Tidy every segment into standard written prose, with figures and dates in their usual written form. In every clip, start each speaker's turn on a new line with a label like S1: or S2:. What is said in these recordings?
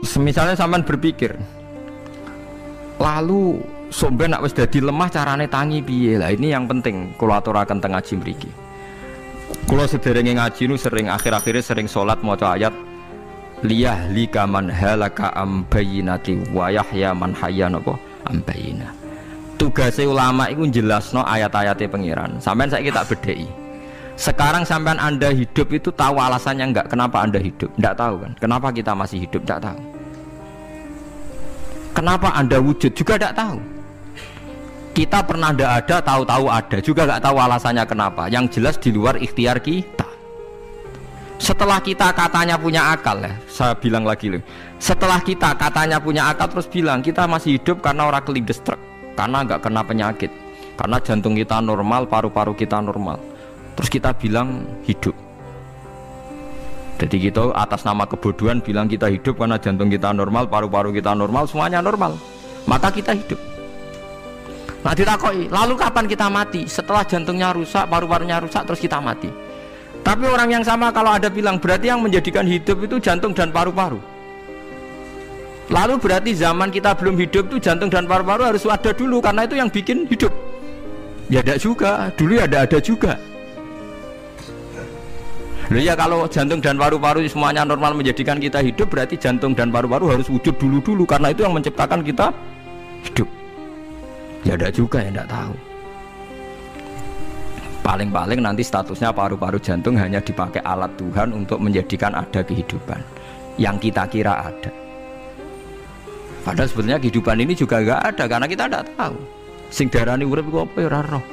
S1: Misalnya sampean berpikir, lalu sampean nak wis dadi lemah carane tangi piye? Lah ini yang penting kula aturaken teng ngaji mriki. Kula sederenge ngaji nu sering akhir-akhire sering salat maca ayat liyah lika man halaka am bayyinati wa yahya man hayya napa am bayyinah. Tugase ulama iku jelasno ayat-ayate pangeran. Sampean saiki tak bedheki. Sekarang sampean Anda hidup itu tahu alasannya enggak? Kenapa Anda hidup? Enggak tahu kan? Kenapa kita masih hidup? Enggak tahu. Kenapa Anda wujud? Juga enggak tahu. Kita pernah enggak ada, tahu-tahu ada. Juga enggak tahu alasannya kenapa. Yang jelas di luar ikhtiar kita. Setelah kita katanya punya akal ya, saya bilang lagi loh. Setelah kita katanya punya akal terus bilang kita masih hidup karena orang kelindes truk, karena enggak kena penyakit, karena jantung kita normal, paru-paru kita normal. Terus kita bilang hidup. Jadi kita atas nama kebodohan bilang kita hidup karena jantung kita normal, paru-paru kita normal, semuanya normal. Maka kita hidup. Nah ditakoi, lalu kapan kita mati? Setelah jantungnya rusak, paru-parunya rusak, terus kita mati. Tapi orang yang sama kalau ada bilang berarti yang menjadikan hidup itu jantung dan paru-paru. Lalu berarti zaman kita belum hidup itu jantung dan paru-paru harus ada dulu karena itu yang bikin hidup. Ya ada juga, dulu ya ada juga. Loh ya kalau jantung dan paru-paru semuanya normal menjadikan kita hidup, berarti jantung dan paru-paru harus wujud dulu karena itu yang menciptakan kita hidup. Ya ada juga yang tidak tahu. Paling-paling nanti statusnya paru-paru jantung hanya dipakai alat Tuhan untuk menjadikan ada kehidupan yang kita kira ada. Padahal sebetulnya kehidupan ini juga enggak ada karena kita tidak tahu. Sing darani urip ku apa ya ora roh.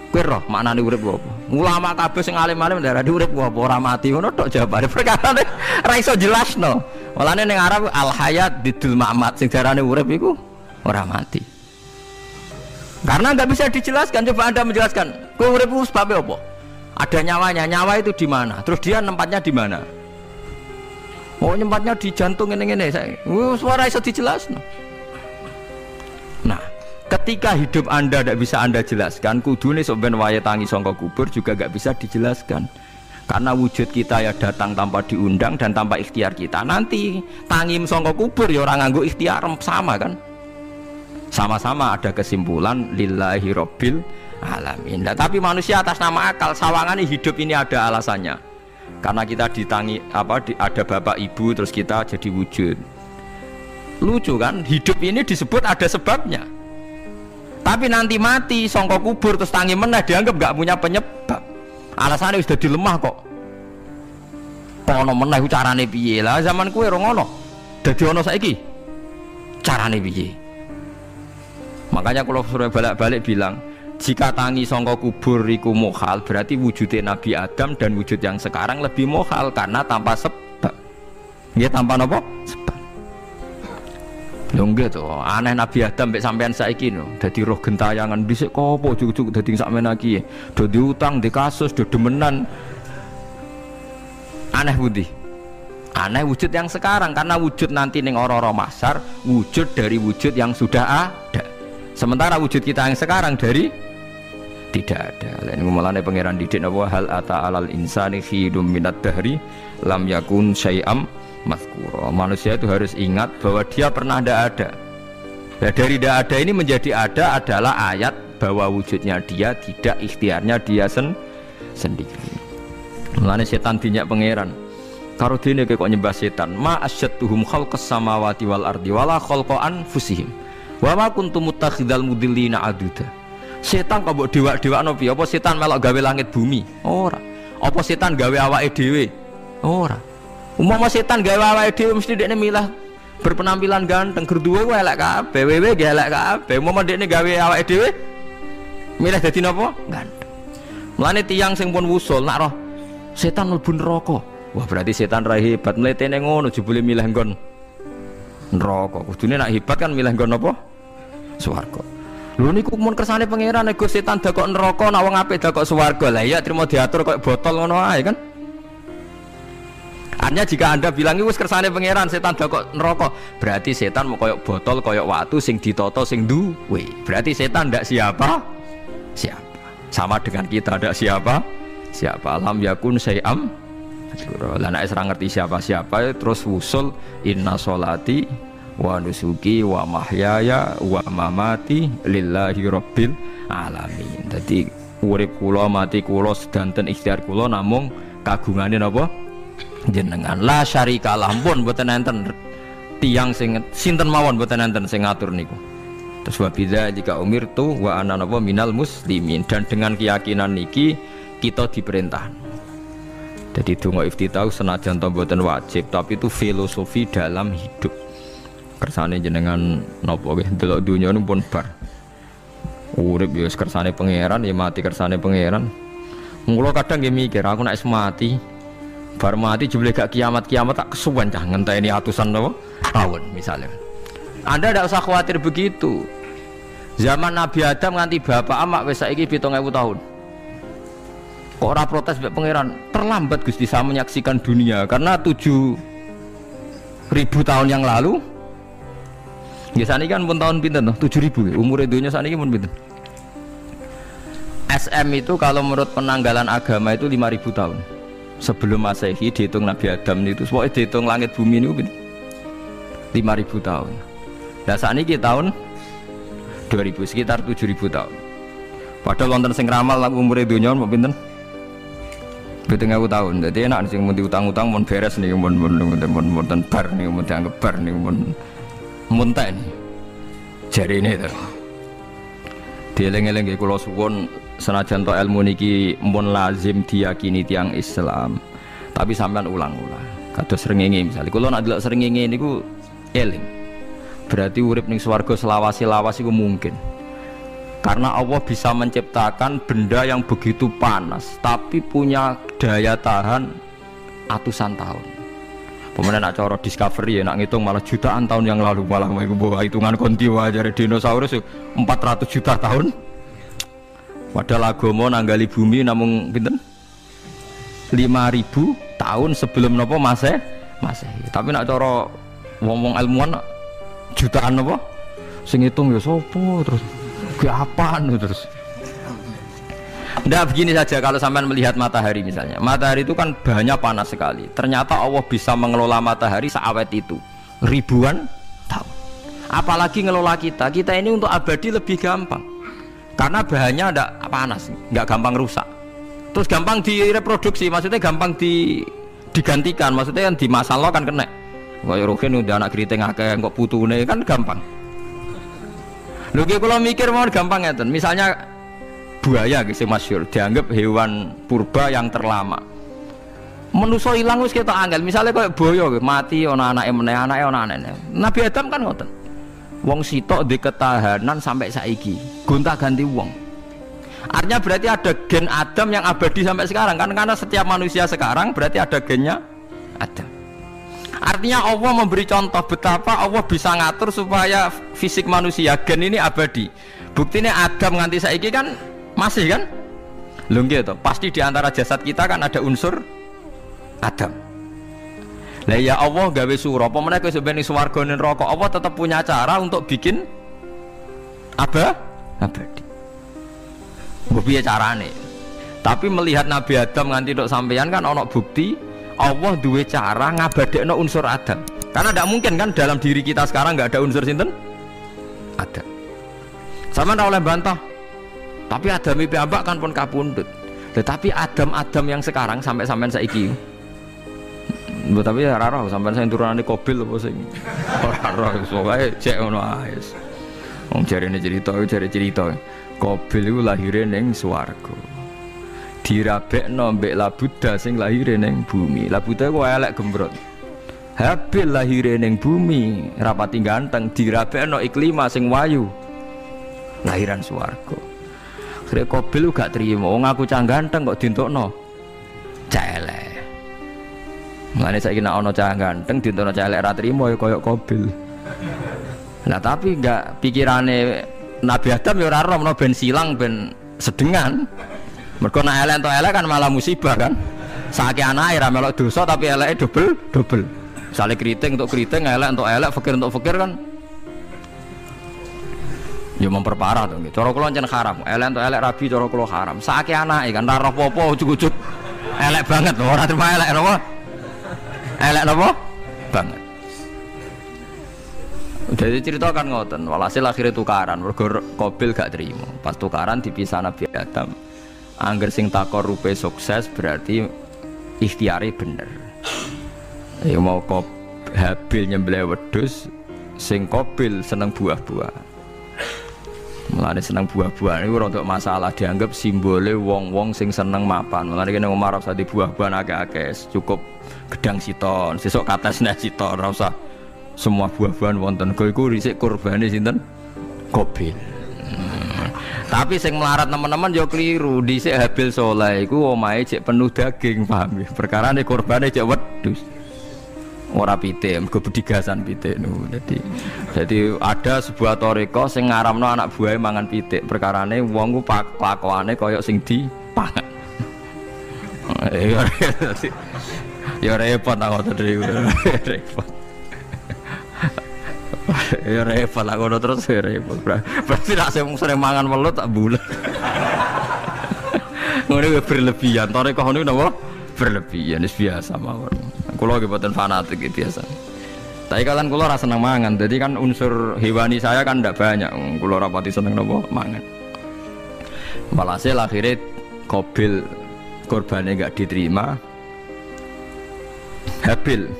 S1: Kowe roh maknane urip ku apa? Ulama kabeh sing alim-alim darani urip ku apa ora mati ngono tok jawabane. Perkarane ora iso jelasno. Walane ning Arab al hayat bidul mamat sing darani urip iku ora mati. Karena nggak bisa dijelaskan, coba Anda menjelaskan. Kowe urip ku sebabnya apa? Ada nyawanya, nyawa itu di mana? Terus dia nempatnya di mana? Oh, nempatnya di jantung ngene-ngene. Suara iso dijelasno. Nah, ketika hidup Anda tidak bisa Anda jelaskan, kudune sok ben wayahe tangi saka kubur juga nggak bisa dijelaskan. Karena wujud kita ya datang tanpa diundang dan tanpa ikhtiar kita. Nanti tangi saka kubur ya orang nganggo ikhtiar sama kan? Sama-sama ada kesimpulan lillahi rabbil alamin. Nah, tapi manusia atas nama akal sawangane hidup ini ada alasannya. Karena kita ditangi ada bapak ibu terus kita jadi wujud. Lucu kan? Hidup ini disebut ada sebabnya. Tapi nanti mati sangka kubur terus tangi meneh dianggap gak punya penyebab. Alasannya sudah dilemah kok. Ono meneh carane piye? Lah zaman kuwe ora ngono. Dadi ono saiki. Carane piye? Makanya kalau suruh balik-balik bilang jika tangi sangka kubur iku mukhal berarti wujudnya Nabi Adam dan wujud yang sekarang lebih mukhal karena tanpa sebab. Ya tanpa apa? Sebab. Lho nggih to, aneh Nabi Adam mek sampean saiki no. Dadi roh gentayangan dhisik kopo cucuk dadi sakmene iki. Do diutang, di kasus, do demenan. Aneh budi. Aneh wujud yang sekarang karena wujud nanti ning ora-ora mahsyar wujud dari wujud yang sudah ada. Sementara wujud kita yang sekarang dari tidak ada. Lain ngomongane pangeran didik napa hal ata alal insani khidum minad dahri lam yakun syai'am mazkura. Manusia itu harus ingat bahwa dia pernah tidak ada. Nah, dari tidak ada ini menjadi ada adalah ayat bahwa wujudnya dia tidak ikhtiarnya dia sendiri. Mulane setan dinyak pangeran. Karo dene kok nyembah setan. Ma asyadduhum khalqas samawati wal ardi wala khalqa anfusihim. Wa ma kuntum muttakhidal mudillina aduda. Setan kok mbok dewak-dewakno piye? Apa setan melok gawe langit bumi? Ora. Apa setan gawe awake dhewe? Ora. Umpama setan gawe awake dhewe mesti dekne milah berpenampilan ganteng, gerduwe ku elek kabeh, wewe ge elek kabeh. Umpama dekne gawe awake dhewe milah dadi napa? Ganteng. Mulane tiyang sing pun wusul nak roh setan mlebu neraka. Wah berarti setan ra hebat mletene ngono jebule milah nggon neraka. Kudune nak hebat kan milah nggon apa? Swarga. Lho niku mun kersane pangeran nek setan dakok neraka nak wong apik dakok swarga. Lah iya trimo diatur kok botol ngono ae kan. Artinya jika Anda bilang itu kersane pangeran setan dakok neraka, berarti setan mau koyok botol koyok watu sing ditoto sing duwe. Berarti setan ndak siapa? Siapa. Sama dengan kita ndak siapa? Siapa lam yakun syai'am Lah nek ora ngerti siapa-siapa terus wusul inna sholati wa nusuki wa mahyaya wa mamati lillahi rabbil alamin. Dadi urip kula mati kula sedanten ikhtiar kula namung kagungane napa jenengan. La syarikalah pun mboten enten tiyang sing sinten mawon mboten enten sing ngatur niku. Terus wa bidzalika umirtu wa ana napa minal muslimin, dan dengan keyakinan niki kita diperintah. Jadi donga iftitah senajan to mboten wajib, tapi itu filosofi dalam hidup. Kersane jenengan napa nggih delok donya niku pun bar. Urip ya kersane pangeran, ya mati kersane pangeran. Mula kadang nggih mikir aku nek mati, bar mati jebule gak kiamat-kiamat tak kesuwen cah ngenteni atusan napa tahun misalnya. Anda tidak usah khawatir begitu. Zaman Nabi Adam nganti bapak amak wis saiki 7.000 tahun. Kok ora protes mbek pangeran? Terlambat Gusti saya menyaksikan dunia karena 7.000 tahun yang lalu. Ya saniki kan pun tahun pinten toh? 7.000 umur dunia saniki pun pinten? SM itu kalau menurut penanggalan agama itu 5.000 tahun. Sebelum Masehi dihitung Nabi Adam itu, pokoknya dihitung langit bumi itu 5.000 tahun. Nah saniki tahun 2000 sekitar 7.000 tahun. Padahal wonten sing ramal umur dunia mau pinten? 7.000 tahun. Jadi enak sing mun diutang-utang mun beres nih mun bar nih mun dianggap bar nih mun muntah nih. Jari ini tuh. Dieling-eling kula suwun senajan to ilmu niki mun lazim diyakini tiyang Islam. Tapi sampean ulang-ulang. Kados srengenge misalnya kula nak delok srengenge niku eling. Berarti urip ning swarga selawase-lawas iku mungkin. Karena Allah bisa menciptakan benda yang begitu panas tapi punya daya tahan atusan tahun. Pemenang nak cara discovery ya nak ngitung malah jutaan tahun yang lalu, malah bawa hitungan kontiwa dari dinosaurus 400 juta tahun. Padahal agama nanggali bumi namung pinten 5.000 tahun sebelum nopo Masehi. Tapi nak cara ngomong ilmuwan jutaan nopo sing ngitung ya sopo terus apaan terus. Nah begini saja kalau sampai melihat matahari misalnya. Matahari itu kan banyak panas sekali. Ternyata Allah bisa mengelola matahari seawet itu ribuan tahun. Apalagi ngelola kita ini untuk abadi lebih gampang. Karena bahannya ada panas, nggak gampang rusak. Terus gampang direproduksi, maksudnya gampang digantikan. Maksudnya kan di masa lo kan kena. Kayak Rohin udah anak keriting akeh kok putune kan gampang. Lho kalau mikir mau gampang ya, misalnya buaya gitu masyhur dianggap hewan purba yang terlama. Manusa ilang wis ketok angel. Misalnya kayak buaya mati ana anake meneh, anake ana anake. Nabi Adam kan ngoten. Wong sitok di ketahanan sampai saiki, gonta-ganti wong. Artinya berarti ada gen Adam yang abadi sampai sekarang kan, karena setiap manusia sekarang berarti ada gennya Adam. Artinya Allah memberi contoh betapa Allah bisa ngatur supaya fisik manusia gen ini abadi. Buktinya Adam nganti saiki kan masih kan? Lho nggih to, pasti di antara jasad kita kan ada unsur Adam. Lah ya Allah gawe sura, apa meneh kowe sampeyan swarga ning neraka, Allah tetap punya cara untuk bikin abadi. Mbok piye carane? Tapi melihat Nabi Adam nganti tok sampeyan kan ana bukti Allah duwe cara ngabadekno unsur Adam. Karena tidak mungkin kan dalam diri kita sekarang nggak ada unsur sinten? Adam. Sama ndak oleh bantah. Tapi Adam piyambak kan pun kapundhut. Tetapi Adam yang sekarang sampai sampean saiki. Mbok tapi ora roh sampean sing turunane Qabil apa sing ora roh pokoke cek ngono ae. Wong jarene cerita Qabil iku lahire ning swarga. Dirabekno mbek Labuda sing lahire ning bumi. Labuda ku elek gembrot. Habil lahire ning bumi, rapati ganteng, dirabekno Iklima sing wayu. Lahiran swarga. Akhire Qabil gak trimo, wong aku cah ganteng kok dintokno cah elek. Mulane saiki nek ana cah ganteng dintokno cah elek ra trimo ya kaya Qabil. Nah tapi enggak pikirane Nabi Adam ya ora roh ben silang ben sedengan. Mergo nek elek entuk elek kan malah musibah kan. Saiki anake ra melok dosa tapi eleke double. Misale keriting untuk keriting, elek untuk elek, fakir untuk fakir kan. Ya memperparah to. Cara kula pancen haram. Elek untuk elek rabi cara kula haram. Saiki anake kan ra roh apa ujug-ujug Elek banget lho, ora terima elek napa? Elek napa? Banget. Jadi cerita kan ngoten, walhasil akhirnya tukaran, mergo Qabil gak terima. Pas tukaran dipisah Nabi Adam. Angger sing takorupe sukses berarti ikhtiare bener. Ya mau Habil nyembelih wedhus, sing Qabil seneng buah-buah. Mulane seneng buah-buahan iku rada masalah, dianggap simbole wong-wong sing seneng mapan. Mulane kene Umar ora usah di buah-buahan akeh-akeh, cukup gedang siton, sesuk katesne siton, ora usah semua buah-buahan wonten. Go iku risik kurbane sinten? Qabil. Tapi sing melarat teman-teman yo keliru, dhisik Habil saleh iku omahe cek penuh daging, paham ya? Perkarane kurbane cek wedhus. Ora pitik, mergo bedigasan pitik niku. Jadi ada sebuah toriko sing ngaramno anak buahe mangan pitik. Perkarane wong ku kelakuane kaya sing dipangan. Ya repot tak ngoten niku. Repot. Ya repot lah ngono terus repot. Berarti nek sering mangan welut tak bulet. Ngono berlebihan. Toriko niku napa? Berlebihan, biasa mawon. Kulo nggih boten fanatik biasa. Tapi kalian kulo rasa seneng mangan, jadi kan unsur hewani saya kan ndak banyak. Kulo rapati seneng nopo mangan. Walhasil akhirnya Qabil korbannya nggak diterima, Habil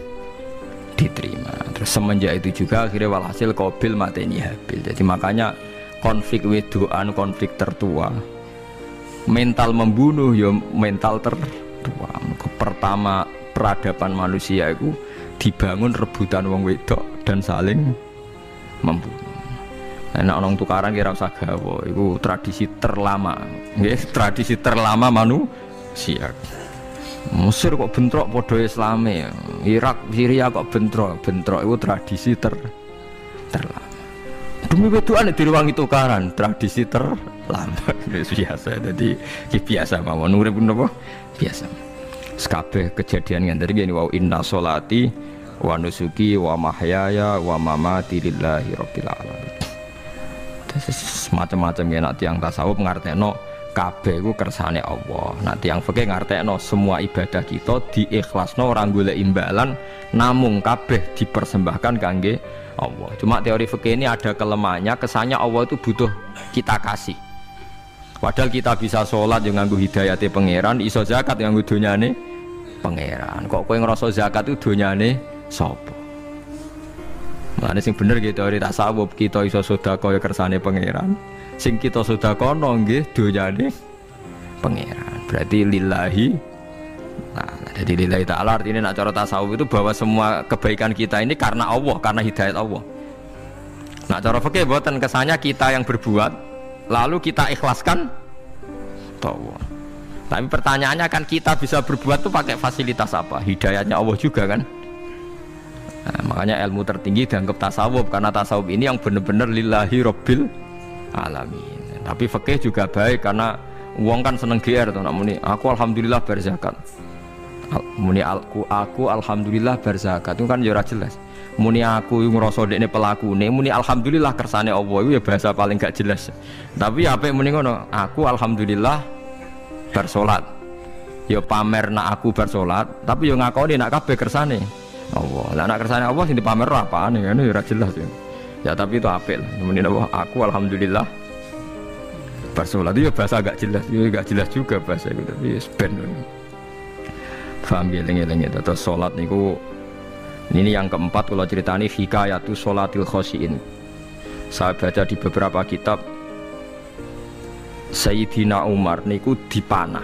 S1: diterima. Terus semenjak itu juga akhirnya walhasil Qabil mateni Habil. Jadi makanya konflik wedoan, konflik tertua, mental membunuh ya mental tertua. Pertama peradaban manusia itu dibangun rebutan wong wedok dan saling membunuh. Nek orang tukaran kira usah gawa, itu tradisi terlama, nggih, tradisi terlama manusia. Mesir kok bentrok padha Islame, Irak, Syria kok bentrok itu tradisi terlama. Demi wedokan diruwangi tukaran, tradisi terlama. Biasa, jadi biasa mawon urip napa? Biasa. Sekabeh kejadian ngene iki wa inna sholati wa nusuki wa mahyaya wa mamati lillahi rabbil alamin. Semacam-macam ya nak tiyang tasawuf ngartekno kabeh iku kersane Allah. Nak tiyang fikih ngartekno semua ibadah kita diikhlasno ora golek imbalan, namung kabeh dipersembahkan kangge Allah. Cuma teori fikih ini ada kelemahannya, kesannya Allah itu butuh kita kasih. Padahal kita bisa sholat yang nganggo hidayate pangeran, iso zakat yang nganggo donyane pangeran. Kok kowe ngrasa zakat itu donyane sapa? Mulane sing bener gitu teori tasawuf, kita iso sedekah ya kersane pangeran. Sing kita sedekahno nggih donyane pangeran. Berarti lillahi. Nah, jadi lillahi ta'ala artinya nak cara tasawuf itu bahwa semua kebaikan kita ini karena Allah, karena hidayat Allah. Nah, cara fikih mboten kesannya kita yang berbuat lalu kita ikhlaskan Allah. Tapi pertanyaannya kan kita bisa berbuat tuh pakai fasilitas apa? Hidayatnya Allah juga kan? Nah, makanya ilmu tertinggi dianggap tasawuf, karena tasawuf ini yang benar-benar lillahi rabbil alamin. Tapi fikih juga baik karena uang kan seneng GR tuh, muni aku alhamdulillah berzakat. Muni aku alhamdulillah berzakat itu kan ya ora jelas. Muni aku ngrasa dekne pelakune, muni alhamdulillah kersane Allah itu ya bahasa paling gak jelas. Tapi apik muni ngono, aku alhamdulillah bersolat. Ya pamer nak aku bersolat, tapi ya ngakoni nak kabeh kersane Allah. Lah nak kersane Allah sing dipamer apane ngene ya ora jelas ya. Ya tapi itu apik lah. Muni aku alhamdulillah bersolat itu ya bahasa gak jelas, ya gak jelas juga bahasa itu tapi ben. Faham ya lengi-lengi terus salat niku. Ini yang keempat kalau ceritani hikayatu sholatil khosyiin. Saya baca di beberapa kitab Sayyidina Umar niku dipanah.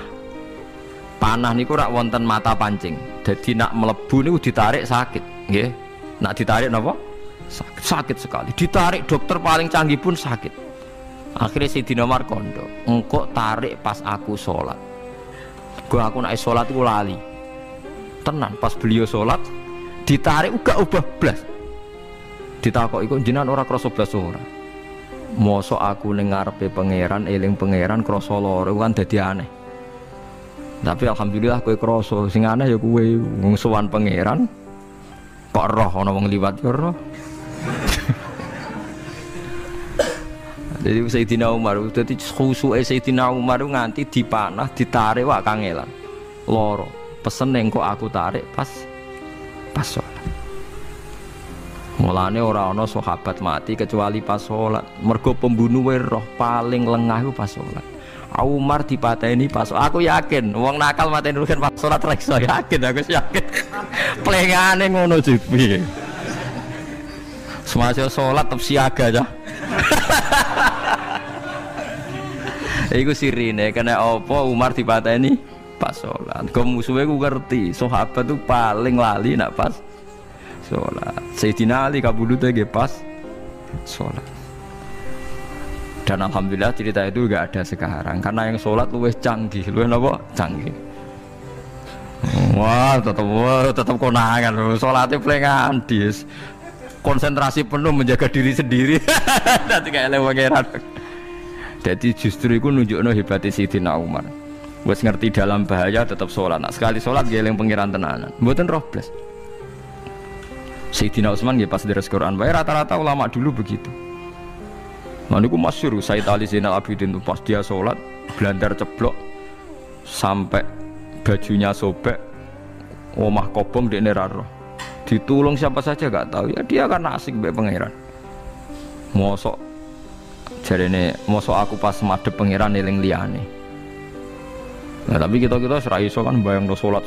S1: Panah niku rak wonten mata pancing. Jadi nak melebu niku ditarik sakit, nggih. Nak ditarik napa? Sakit sekali. Ditarik dokter paling canggih pun sakit. Akhirnya Sayyidina Umar kondo, engkau tarik pas aku sholat. Aku nak sholat iku lali. Tenan pas beliau sholat ditarik uga ubah blas. Ditakok iku jenengan ora krasa blas ora. Mosok aku ning ngarepe pangeran eling pangeran krasa lara kan dadi aneh. Tapi alhamdulillah kowe krasa, sing aneh ya kowe wong sowan pangeran kok roh ana wong liwat ya roh. Jadi Sayyidina Umar dadi khusuke Sayyidina Umar nganti dipanah ditarik wak kangelan. loro. Pesen engko aku tarik pas sholat. Mulane ora ana sahabat mati kecuali pas sholat. Mergo pembunuhe roh paling lengah iku pas sholat. Umar dipateni pas aku yakin wong nakal mateni rugen pas sholat ra iso yakin aku yakin. Plengane ngono jipi. Semasa sholat tetep siaga aja. Iku sirine kena apa Umar dipateni pas sholat. Kok musuhe ku ngerti sahabat tuh paling lali nak pas sholat. Sayyidina Ali kabudute nggih pas sholat. Dan alhamdulillah cerita itu gak ada sekarang karena yang sholat luwih canggih, luwih apa? Canggih. Wah, tetap konangan sholatnya pelengan dis. Konsentrasi penuh menjaga diri sendiri. Nanti kayak lewangeran. Jadi justru itu nunjukno hebatnya Sayyidina Umar. Wes ngerti dalam bahaya tetap sholat. Nah, sekali sholat geleng pengiran tenanan. Mboten roh blas. Sayyidina Utsman nggih pas deres Quran. Wae rata-rata ulama dulu begitu. Maniku masyhur Sayyid Ali Zainal Abidin itu pas dia sholat blandar ceblok sampai bajunya sobek, omah kobong di neraro. Ditulung siapa saja gak tahu ya dia karena asik mbek pangeran. Mosok jarene mosok aku pas madhep pangeran eling liyane. Nah tapi kita ora iso kan bayangno sholat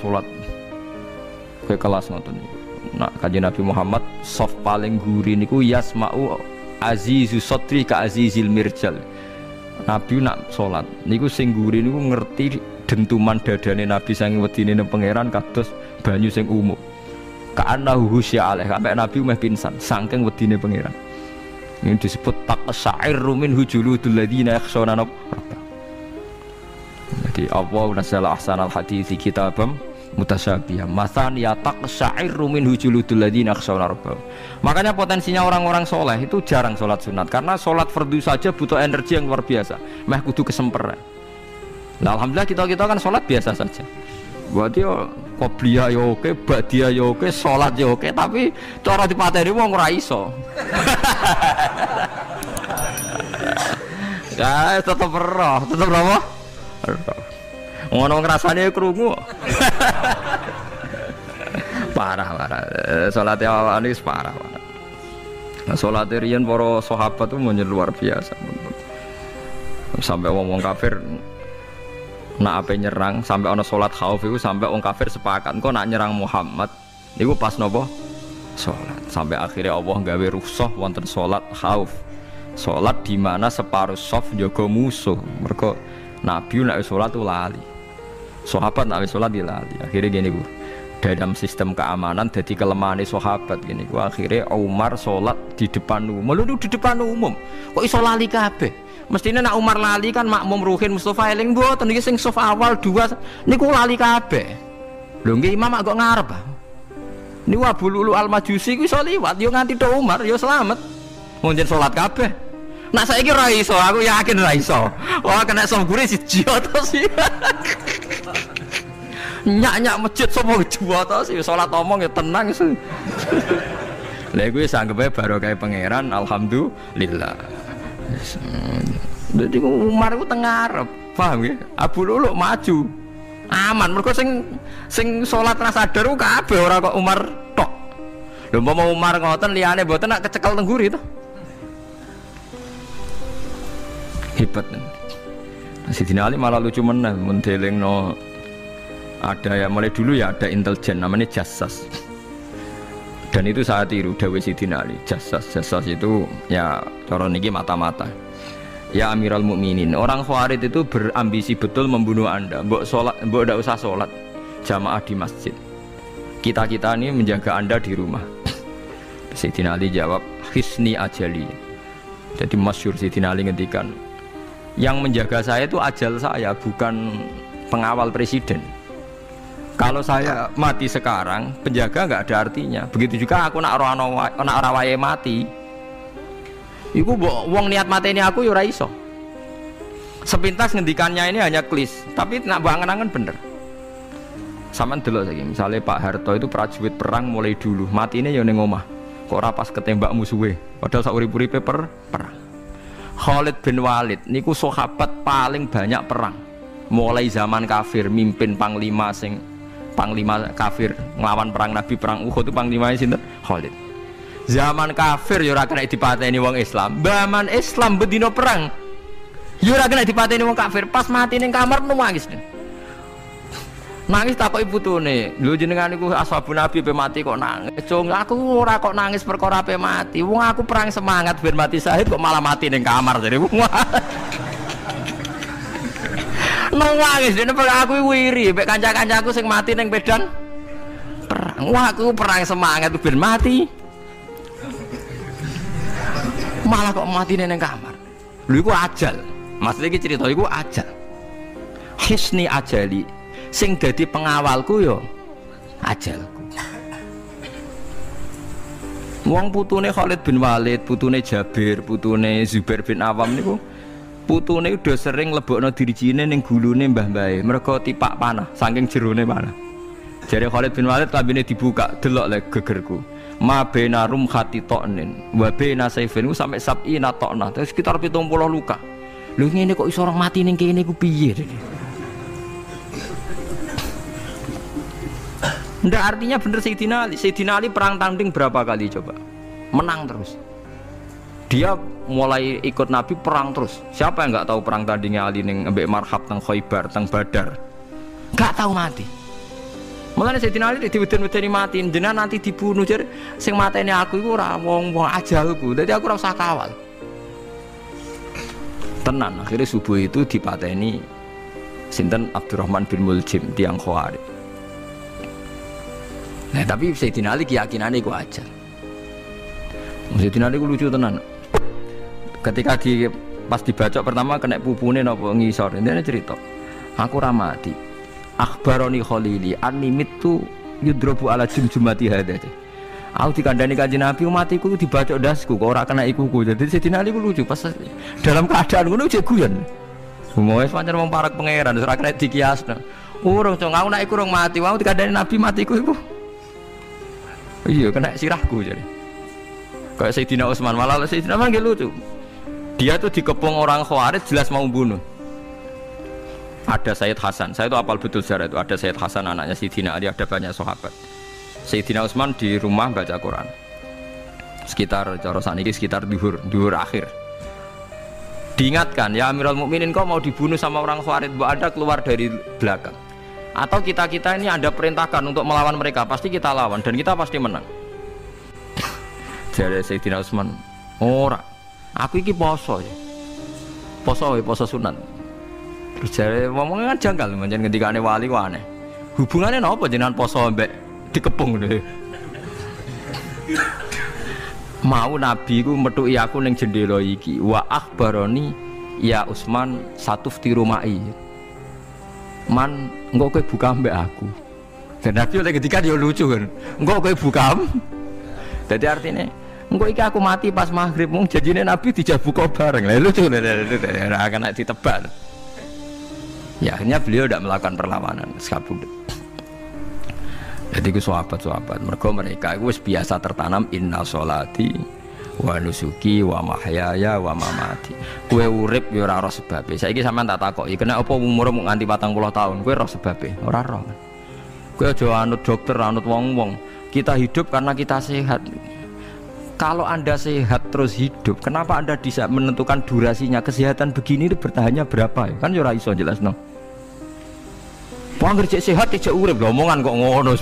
S1: ke kelas ngoten niku. Nah kanjeng Nabi Muhammad soft paling guri niku yasma'u azizu sotri ka azizil mirjal. Nabi nak sholat niku sing guri niku ngerti dentuman dadane Nabi saking wedine nang pangeran kados banyu sing umum. Ka'annahu husya alaih sampai Nabi meh pingsan saking wedine pangeran. Ini disebut taqsa'irru min hujuludul ladzina yakhshawna rabbahum. Jadi Allah nazzala ahsanal hadithi kitabam mutasyabihah mathan ya taqsa'irru min hujuludul ladzina yakhshawna rabbahum. Makanya potensinya orang-orang soleh itu jarang sholat sunat karena sholat fardu saja butuh energi yang luar biasa. Meh kudu kesemper. Nah alhamdulillah kita kan sholat biasa saja. Buat yo qobliyah yo oke, ba'diyah yo oke, sholat yo oke, tapi cara dipateni wong ora iso. Ya tetep roh, tetep apa? Ngono ngrasane krungu. Parah. Salat awak ini parah. Nah, salat riyen para sahabat itu luar biasa. Sampai wong kafir nak ape nyerang, sampai ana salat khauf itu sampai wong kafir sepakat kok nak nyerang Muhammad niku pas napa? Salat. Sampai akhirnya Allah gawe rukhsah wonten salat khauf. Salat di mana separuh saf njaga musuh. Mergo Nabi nek salat itu lali. Sahabat nek salat dilali. Akhirnya gini ku. Dalam sistem keamanan jadi kelemahan sahabat gini ku akhirnya Umar sholat di depan umum di depan umum kok iso lali kabeh mestinya nak Umar lali kan makmum ruhin Mustafa eling mboten iki sing saf awal dua niku lali kabeh lho nggih imam kok ngarep niku Abu Lulu Al-Majusi ku iso liwat yo nganti tok Umar yo selamat mungkin sholat kabeh nak saiki ra iso aku yakin ra iso wah kena sambure siji to sih nyak masjid semua jua tos ya salat omong ya tenang sih. Lha kuwi sanggepe barokah pangeran alhamdulillah. Dadi Umar ku teng ngarep, paham nggih? Abu Lulu maju. Aman mergo sing salat ra sadar ku kabeh ora kok Umar tok. Lho mau Umar ngoten liyane mboten nak kecekel teng guri to. Hebat. Sidina Ali malah lucu meneh mun delingno ada ya mulai dulu ya ada intelijen namanya Jassas dan itu saya tiru dawuh Sidina Ali. Jassas itu ya cara niki mata-mata ya Amirul Mukminin orang Khawarij itu berambisi betul membunuh anda mbok ndak usah sholat jamaah di masjid kita ini menjaga anda di rumah. Sidina Ali jawab hisni ajali. Jadi masyhur Sidina Ali ngendikan yang menjaga saya itu ajal saya bukan pengawal presiden. Kalau saya mati sekarang, penjaga nggak ada artinya. Begitu juga aku nak ora wae mati. Iku wong niat mateni aku ya ora iso. Sepintas ngendikannya ini hanya klis, tapi nak bangen-angen bener. Sampeyan delok saiki, misalnya Pak Harto itu prajurit perang mulai dulu, matine ya ning omah. Kok ora pas ketembak musuhe, padahal sak urip-uripe perang. Khalid bin Walid niku sahabat paling banyak perang. mulai zaman kafir mimpin panglima kafir nglawan perang Nabi perang Uhud itu panglimanya sinten? Khalid. Zaman kafir ya ora kena dipateni wong Islam. Zaman Islam bedino perang ya ora kena dipateni wong kafir. Pas mati ning kamar nangis. Nangis takoki putune, lho jenengan iku ashabun Nabi pe mati kok nangis. Cung, aku ora kok nangis perkara pe mati. Wong aku perang semangat ben mati syahid kok malah mati ning kamar jare. Nangis dene aku wiri mek kanca-kancaku sing mati ning medan perang. Wah, aku perang semangat ben mati. Malah kok mati ning kamar. Lho iku ajal. Maksudnya iki cerita iku ajal. Hisni ajali. Sing dadi pengawalku yo ajalku. Wong putune Khalid bin Walid, putune Jabir, putune Zubair bin Awam niku putune udah sering lebokno dirijine ning gulune mbah-mbahe. Mergo tipak panah saking jerone panah. Jare Khalid bin Walid lambene dibuka, delok le gegerku. Ma baina rumkhati to'nin wa baina saifin sampai sab'ina to'nah. Terus sekitar 70 luka. Lho ngene kok iso orang mati ning kene ku piye? Ndak artinya bener Sayyidina Ali. Sayyidina Ali perang tanding berapa kali coba? Menang terus. Dia mulai ikut Nabi perang terus. Siapa yang nggak tahu perang tandingnya Ali ning ambek Marhab teng Khaibar, teng Badar? Nggak tahu mati. Mulane Sayyidina Ali diweden-wedeni mati, jenengan nanti dibunuh jar sing mateni aku iku ora wong-wong ajalku. Dadi aku ora usah kawal. Tenan akhirnya subuh itu dipateni sinten Abdurrahman bin Muljim tiang Khawarij. Nah tapi Sayyidina Ali keyakinannya itu aja. Sayyidina Ali itu lucu tenan. Ketika pas dibacok pertama kena pupune napa ngisor. Ini cerita. Aku ramati. Akhbaroni Khalili animit tu yudrobu ala jumjumati hadza. Aku dikandani Kanjeng Nabi matiku dibacok dasku kok ora kena ikuku. Jadi Sayyidina Ali itu lucu pas dalam keadaan ngono jek guyon. Semua wis pancen wong parek pangeran ora kena dikiasno. Urung cong aku nek iku urung mati, aku dikandani Nabi matiku iku. Iya kena sirahku jadi. Kayak Sayyidina Utsman malah Sayyidina Utsman lucu. Dia tuh dikepung orang Khawarij jelas mau bunuh. Ada Sayyid Hasan. Saya itu apal betul sejarah itu. Ada Sayyid Hasan anaknya Sayyidina Ali, ada banyak sahabat. Sayyidina Utsman di rumah baca Quran. Sekitar cara saniki sekitar duhur akhir. Diingatkan, ya Amirul Mukminin kau mau dibunuh sama orang Khawarij, mbok Anda keluar dari belakang. Atau kita ini ada perintahkan untuk melawan mereka, pasti kita lawan dan kita pasti menang. Jadi Sayyidina Utsman, ora, aku iki poso ya, poso sunat. Terus jadi ngomongnya kan janggal, macam ketika ane wali wane, hubungannya apa jenengan poso mbek dikepung deh. Mau Nabi ku metuki aku ning jendela iki, wa akhbaroni ya Utsman satufti rumai. Man, engkau kowe buka mbak aku. Dan Nabi oleh ketika dia lucu kan, engkau kowe buka. Jadi artinya, engkau iki aku mati pas maghrib, mung janjine Nabi dijak buka bareng. Lah lucu, akan ditebak. Ya akhirnya beliau tidak melakukan perlawanan, sekabudut. Jadi ku sahabat-sahabat, mereka itu biasa tertanam inna sholati wa nusuki wa mahyaya wa mamati. Kue urip ya ora roh sebabe. Saiki sampean tak takoki, kena apa umurmu nganti 40 tahun? Kue roh sebabe? Ora roh. Kue aja anut dokter, anut wong-wong. Kita hidup karena kita sehat. Kalau Anda sehat terus hidup, kenapa Anda bisa menentukan durasinya? Kesehatan begini itu bertahannya berapa? Kan ya ora iso jelasno. Wong kerja sehat tidak urip, omongan kok ngono.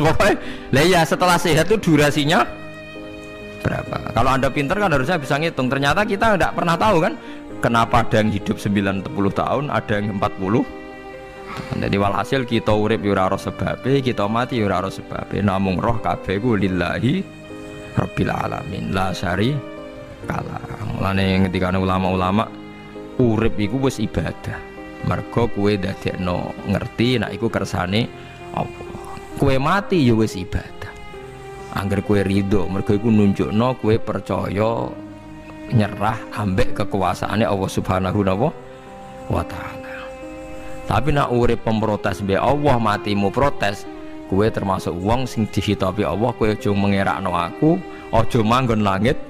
S1: Lah ya setelah sehat itu durasinya berapa? Kalau Anda pintar kan harusnya bisa ngitung. Ternyata kita tidak pernah tahu kan kenapa ada yang hidup 90 tahun, ada yang 40. Jadi walhasil kita urip ya ora sebabe, kita mati ya ora sebabe. Namung roh kabeh ku lillahi rabbil alamin la syari kala. Mulane ketika ulama-ulama urip iku wis ibadah. Mergo kowe dadekno ngerti nek iku kersane Allah. Kowe mati ya wis ibadah. Angger kowe ridho, mergo iku nunjukno kowe percaya nyerah ambek kekuasaane Allah Subhanahu wa taala. Tapi nak urip pemprotes mbek Allah, matimu protes, kowe termasuk wong sing dihitopi Allah. Kowe aja mengerakno aku, aja manggon langit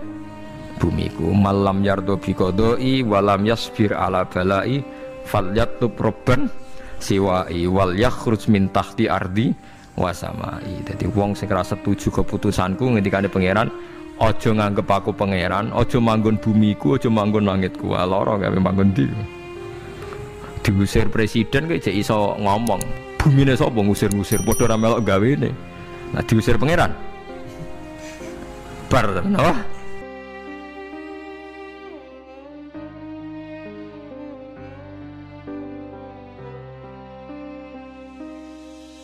S1: bumiku. Malam yardo bi qodoi walam yasbir ala balai falyatub robban siwai wal yakhruj min tahti ardi wasamai. Dadi wong sing ora setuju keputusanku ngendikane pangeran, aja nganggep aku pangeran, aja manggon bumiku, aja manggon langitku. Lara gawe manggon ndi. Diusir presiden kok jek iso ngomong. Bumine sapa ngusir-ngusir padha ra melok gawene. Nah diusir pangeran. Bar, no?